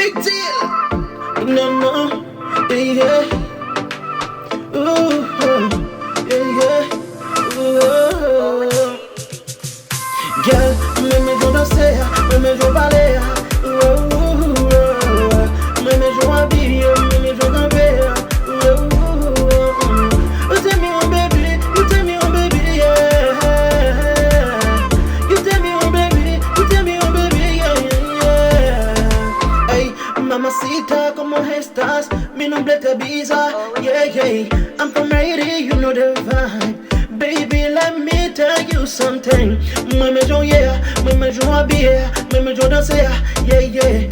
big deal. No, no, yeah. Ooh, yeah, yeah. Ooh. Girl, me jo danser, me jo ballet. Me jo habiller, me jo camper. You tell me oh baby, you tell me oh baby, yeah. You tell me oh baby, you tell me oh baby, yeah. Hey, mamacita, ¿cómo estás? Mi nombre es Ibiza, yeah, yeah. I'm from Haiti, you know the vibe. Baby, let me tell you something. Mame jo yeah, mame jo habiller, mame jo danser, yeah, yeah.